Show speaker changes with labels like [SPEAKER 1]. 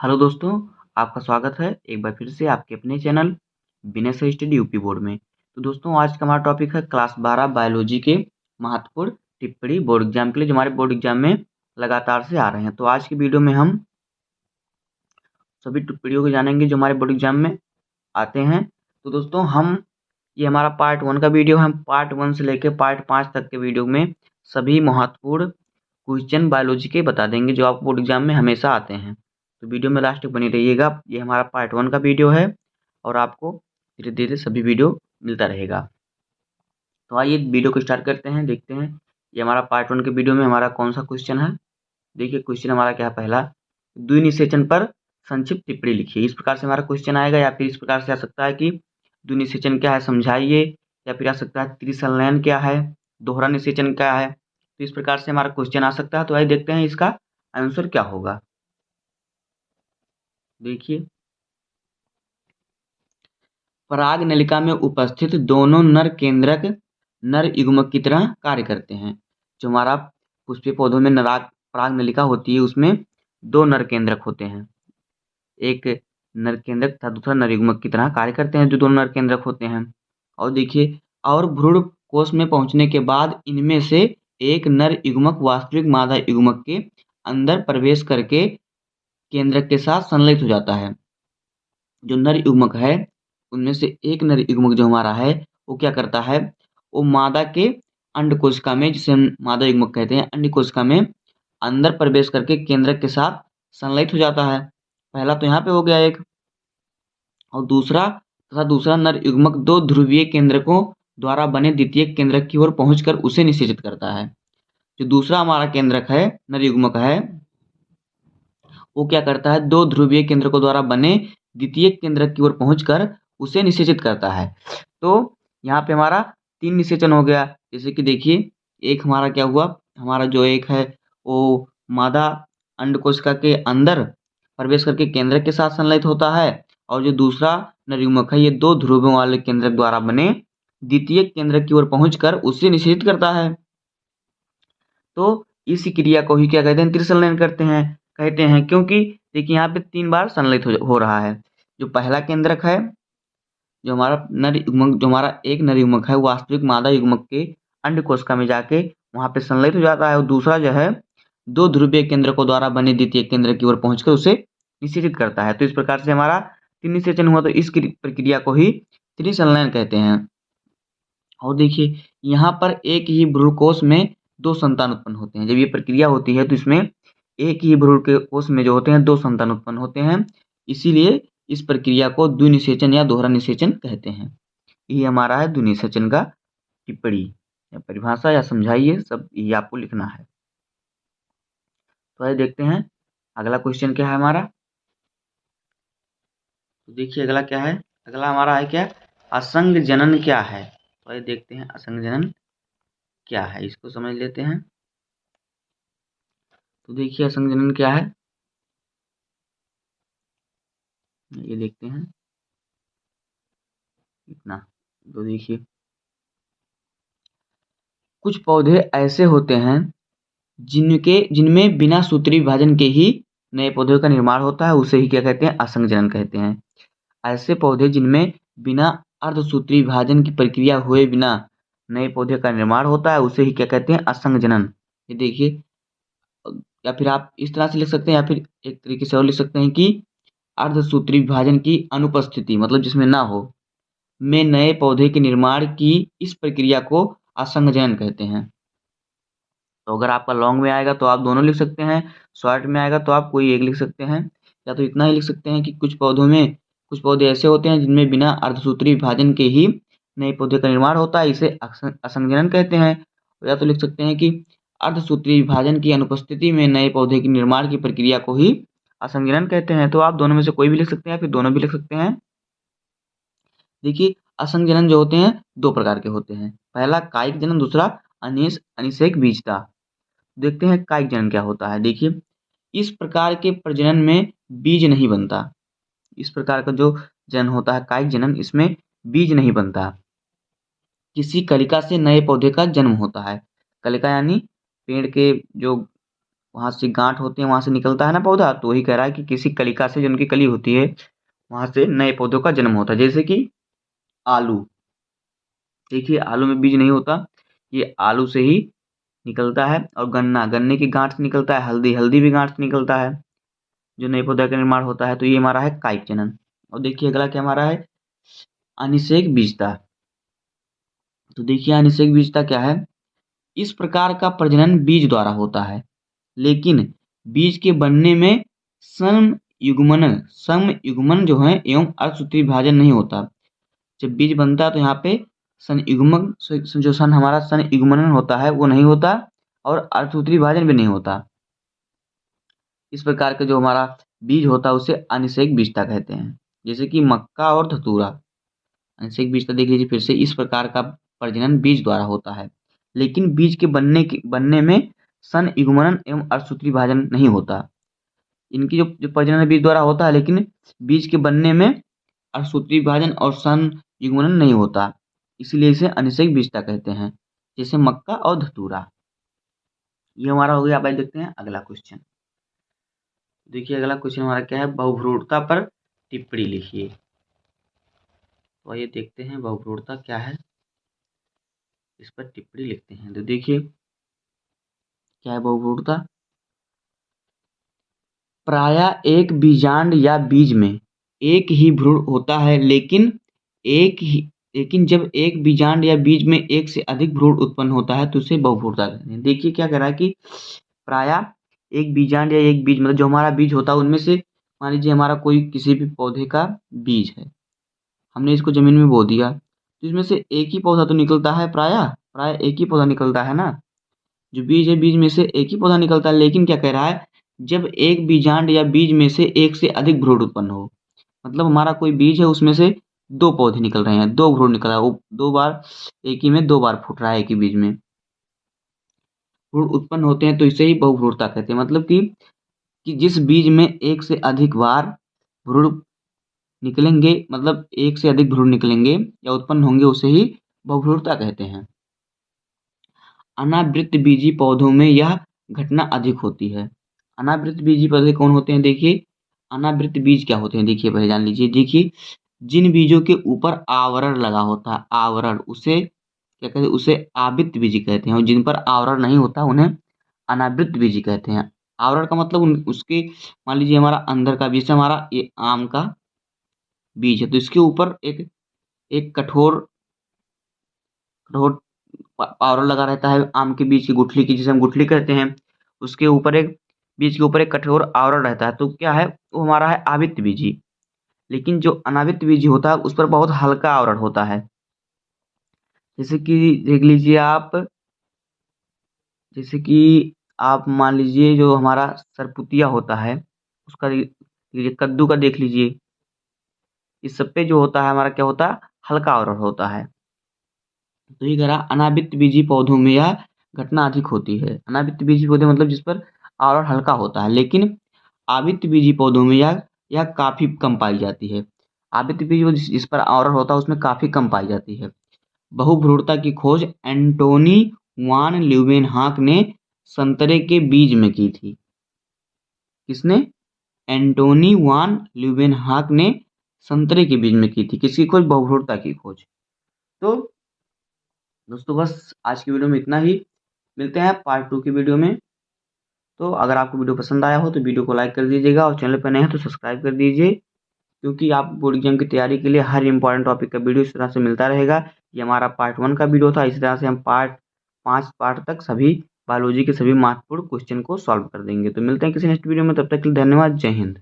[SPEAKER 1] Hello दोस्तों, आपका स्वागत है एक बार फिर से आपके अपने चैनल बिना से स्टडी यूपी बोर्ड में। तो दोस्तों आज का हमारा टॉपिक है क्लास 12 बायोलॉजी के महत्वपूर्ण टिप्पणी बोर्ड एग्जाम के लिए जो हमारे बोर्ड एग्जाम में लगातार से आ रहे हैं। तो आज की वीडियो में हम सभी टिप्पणियों को जानेंगे जो हमारे बोर्ड एग्जाम में आते हैं। तो दोस्तों ये हमारा पार्ट 1 का वीडियो है। हम पार्ट 1 से लेकर पार्ट 5 तक के वीडियो में सभी महत्वपूर्ण क्वेश्चन बायोलॉजी के बता देंगे जो आपको बोर्ड एग्जाम में हमेशा आते हैं। तो वीडियो में लास्ट तक बनी रहिएगा। ये हमारा पार्ट 1 का वीडियो है और आपको धीरे धीरे सभी वीडियो मिलता रहेगा। तो आइए वीडियो को स्टार्ट करते हैं, देखते हैं ये हमारा पार्ट 1 के वीडियो में हमारा कौन सा क्वेश्चन है। देखिए क्वेश्चन हमारा क्या है। पहला, द्विनिषेचन पर संक्षिप्त टिप्पणी लिखिए। इस प्रकार से हमारा क्वेश्चन आएगा या फिर इस प्रकार से आ सकता है कि द्विनिषेचन क्या है समझाइए, या फिर आ सकता है त्रिसंलयन क्या है, दोहरा निषेचन क्या है। तो इस प्रकार से हमारा क्वेश्चन आ सकता है। तो आइए देखते हैं इसका आंसर क्या होगा। देखिए, पराग नलिका में उपस्थित दोनों नर केंद्रक नर युग्मक की तरह कार्य करते हैं। जो हमारा पुष्पीय पौधों में नराग पराग नलिका होती है उसमें दो नर केंद्रक होते हैं। एक नर केंद्रक तथा दूसरा नर युग्मक की तरह कार्य करते हैं जो दोनों नर केंद्रक होते हैं। और देखिए, और भ्रूण कोश में पहुंचने के बाद इनमें से एक नर युग्मक वास्तविक मादा युग्मक के अंदर प्रवेश करके केंद्रक के साथ संलग्न हो जाता है। जो नर युग्मक है उनमें से एक नर युग्मक जो हमारा है वो क्या करता है, वो मादा के अंड कोशिका में, जिसे हम मादा युग्मक कहते हैं, अंड कोशिका में अंदर प्रवेश करके केंद्रक के साथ संलग्न हो जाता है। पहला तो यहाँ पे हो गया एक। और दूसरा नर युग्मक दो ध्रुवीय केंद्रकों द्वारा बने द्वितीयक केंद्रक की ओर पहुंचकर उसे निषेचित करता है। जो दूसरा हमारा केंद्रक है, नर युग्मक है, वो क्या करता है, दो ध्रुवीय केंद्रकों द्वारा बने द्वितीयक केंद्रक की ओर पहुंचकर उसे निषेचित करता है। तो यहाँ पे हमारा 3 निषेचन हो गया। जैसे कि देखिए, एक हमारा क्या हुआ, हमारा जो एक है वो मादा अंड कोशिका के अंदर प्रवेश करके केंद्रक के साथ संलग्न होता है, और जो दूसरा नरयुग्मक है ये दो ध्रुवों वाले केंद्रक द्वारा बने द्वितीयक केंद्रक की ओर पहुंचकर उसे निषेचित करता है। तो इस क्रिया को ही क्या कहते हैं, त्रिसंलयन कहते हैं क्योंकि देखिए यहाँ पे 3 बार संलग्न हो रहा है। जो पहला केंद्रक है, जो हमारा नर युग्मक, जो हमारा एक नर युग्मक है वास्तविक मादा युग्मक के अंड कोशिका में जाके वहां पे संलग्न हो जाता है, और दूसरा जो है दो ध्रुवीय केंद्रकों द्वारा बने द्वितीय केंद्र की ओर पहुंचकर उसे निषेचित करता है। तो इस प्रकार से हमारा 3 निषेचन हुआ। तो इस प्रक्रिया को ही त्रिसंलयन कहते हैं। और देखिए, यहाँ पर एक ही भ्रूणकोश में 2 संतान उत्पन्न होते हैं। जब ये प्रक्रिया होती है तो इसमें एक ही भ्रूण के कोश में जो होते हैं 2 संतान उत्पन्न होते हैं। इसीलिए इस प्रक्रिया को द्विनिषेचन या दोहरा निषेचन कहते हैं। ये हमारा है द्विनिषेचन का टिप्पणी या परिभाषा या समझाइए, सब ये आपको लिखना है। तो आइए देखते हैं अगला क्वेश्चन क्या है हमारा। तो देखिए अगला क्या है, अगला हमारा है क्या, असंग जनन क्या है। तो आइए देखते हैं असंग जनन क्या है, इसको समझ लेते हैं। तो देखिए असंग जनन क्या है, ये देखते हैं इतना। तो देखिए, कुछ पौधे ऐसे होते हैं जिनमें बिना सूत्री विभाजन के ही नए पौधे का निर्माण होता है, उसे ही क्या कहते हैं, असंग जनन कहते हैं। ऐसे पौधे जिनमें बिना अर्धसूत्री विभाजन की प्रक्रिया हुए बिना नए पौधे का निर्माण होता है उसे ही क्या कहते हैं, असंग जनन। ये देखिए, या फिर आप इस तरह से लिख सकते हैं, या फिर एक तरीके से और लिख सकते हैं कि अर्धसूत्री विभाजन की अनुपस्थिति, मतलब जिसमें ना हो, में नए पौधे के निर्माण की इस प्रक्रिया को असंग जनन कहते हैं। तो अगर आपका लॉन्ग में आएगा तो आप दोनों लिख सकते हैं, शॉर्ट में आएगा तो आप कोई एक लिख सकते हैं, या तो इतना ही लिख सकते हैं कि कुछ पौधे ऐसे होते हैं जिनमें बिना अर्धसूत्री विभाजन के ही नए पौधे का निर्माण होता है, इसे असंजनन कहते हैं। या तो लिख सकते हैं कि अर्धसूत्री विभाजन की अनुपस्थिति में नए पौधे के निर्माण की प्रक्रिया को ही असंजनन कहते हैं। तो आप दोनों में से कोई भी लिख सकते हैं, फिर दोनों भी लिख सकते हैं। देखिए, असंजनन जो होते हैं 2 प्रकार के होते हैं। पहला कायिक जनन, दूसरा अनिषेक बीजता। देखते हैं कायिक जनन क्या होता है। देखिए, इस प्रकार के प्रजनन में बीज नहीं बनता। इस प्रकार का जो जनन होता है कायिक जनन, इसमें बीज नहीं बनता। किसी कलिका से नए पौधे का जन्म होता है। कलिका यानी पेड़ के जो वहाँ से गांठ होते हैं, वहाँ से निकलता है ना पौधा, तो वही कह रहा है कि किसी कलिका से, जो उनकी कली होती है, वहाँ से नए पौधों का जन्म होता है। जैसे कि आलू, देखिए आलू में बीज नहीं होता, ये आलू से ही निकलता है। और गन्ना, गन्ने की गांठ से निकलता है। हल्दी, हल्दी भी गांठ से निकलता है, जो नए पौधे का निर्माण होता है। तो ये हमारा है कायिक जनन। और देखिए अगला क्या हमारा है, अनिषेक बीजता। तो देखिए अनिषेक बीजता क्या है, इस प्रकार का प्रजनन बीज द्वारा होता है, लेकिन बीज के बनने में समयुग्मन जो है एवं अर्धसूत्री विभाजन नहीं होता। जब बीज बनता है तो यहाँ पे संयुग्मन जो हमारा संयुग्मन होता है वो नहीं होता, और अर्धसूत्री विभाजन भी नहीं होता। इस प्रकार का जो हमारा बीज होता है उसे अनिषेक बीजता कहते हैं। जैसे कि मक्का और धतूरा। अनिषेक बीजता देख लीजिए फिर से, इस प्रकार का प्रजनन बीज द्वारा होता है, लेकिन बीज के बनने में संयुग्मन एवं अर्धसूत्री विभाजन नहीं होता। इनकी जो प्रजनन बीज द्वारा होता है, लेकिन बीज के बनने में अर्धसूत्री विभाजन और संयुग्मन नहीं होता, इसीलिए इसे अनिषेक बीजता कहते हैं, जैसे मक्का और धतूरा। ये हमारा हो गया। अब देखते हैं अगला क्वेश्चन। देखिए अगला क्वेश्चन हमारा क्या है, बहुभ्रूणता पर टिप्पणी लिखिए। तो आइए देखते हैं बहुभ्रूणता क्या है, इस पर टिप्पणी लिखते हैं। तो देखिए क्या है बहुभ्रूणता। प्रायः एक बीजांड या बीज में एक ही भ्रूण होता है, लेकिन जब एक बीजांड या बीज में एक से अधिक भ्रूण उत्पन्न होता है तो उसे बहुभ्रूणता कहते हैं। देखिए क्या कह रहा है कि प्रायः एक बीजांड या एक बीज, मतलब जो हमारा बीज होता है उनमें से, मान लीजिए हमारा कोई किसी भी पौधे का बीज है, हमने इसको जमीन में बो दिया, तो इसमें से एक ही पौधा तो निकलता है, प्रायः एक ही पौधा निकलता है ना। जो बीज है, बीज में से एक ही पौधा निकलता है, लेकिन क्या कह रहा है, जब एक बीजांड या बीज में से एक से अधिक भ्रूण उत्पन्न हो, मतलब हमारा कोई बीज है उसमें से दो पौधे निकल रहे हैं, दो भ्रूण निकल रहा है, वो दो बार एक ही में दो बार फूट रहा है, एक ही बीज में भ्रूण उत्पन्न होते हैं, तो इसे ही बहुभ्रूणता कहते हैं। मतलब कि जिस बीज में एक से अधिक बार भ्रूण निकलेंगे, मतलब एक से अधिक भ्रूण निकलेंगे या उत्पन्न होंगे, उसे ही बहुभ्रूणता कहते हैं। अनावृतबीजी पौधों में यह घटना अधिक होती है। अनावृतबीजी पौधे कौन होते हैं, देखिए अनावृत बीज क्या होते हैं, देखिए पहले जान लीजिए। देखिए जिन बीजों के ऊपर आवरण लगा होता है, आवरण, उसे क्या कहते हैं, उसे आवृत बीजी कहते हैं। और जिन पर आवरण नहीं होता उन्हें अनावृत बीजी कहते हैं। आवरण का मतलब उसके, मान लीजिए हमारा अंदर का बीज, जैसे हमारा ये आम का बीज है, तो इसके ऊपर एक एक कठोर कठोर पावडर लगा रहता है आम के बीज की गुठली की, जिसे हम गुठली कहते हैं। उसके ऊपर एक बीज के ऊपर एक कठोर आवरण रहता है, तो क्या है, वो हमारा है आवृत बीजी। लेकिन जो अनावृत बीजी होता है उस पर बहुत हल्का आवरण होता है। जैसे कि देख लीजिए आप, जैसे कि आप मान लीजिए जो हमारा सरपुतिया होता है उसका लीजिए, कद्दू का देख लीजिए, इस सब पे जो होता है हमारा क्या होता है, हल्का आवरण होता है। तो ये कह रहा अनावृत बीजी पौधों में यह घटना अधिक होती है। अनावृत बीजी पौधे मतलब जिस पर आवरण हल्का होता है, लेकिन आवृत बीजी पौधों में यह काफी कम पाई जाती है। आवृत बीजी जिस पर आवरण होता है उसमें काफी कम पाई जाती है। बहुभ्रूणता की खोज एंटोनी वान ल्यूवेनहॉक ने संतरे के बीज में की थी। किसने, एंटोनी वान ल्यूवेनहॉक ने संतरे के बीज में की थी। किसकी खोज, बहुभ्रूणता की खोज। तो दोस्तों बस आज की वीडियो में इतना ही, मिलते हैं पार्ट 2 की वीडियो में। तो अगर आपको वीडियो पसंद आया हो तो वीडियो को लाइक कर दीजिएगा, और चैनल पर नए हैं तो सब्सक्राइब कर दीजिए, क्योंकि आप बोर्ड एग्जाम की तैयारी के लिए हर इंपॉर्टेंट टॉपिक का वीडियो इस तरह से मिलता रहेगा। ये हमारा पार्ट 1 का वीडियो था, इसी तरह से हम पार्ट 5 पार्ट तक सभी बायोलॉजी के सभी महत्वपूर्ण क्वेश्चन को सॉल्व कर देंगे। तो मिलते हैं किसी नेक्स्ट वीडियो में, तब तक के लिए धन्यवाद, जय हिंद।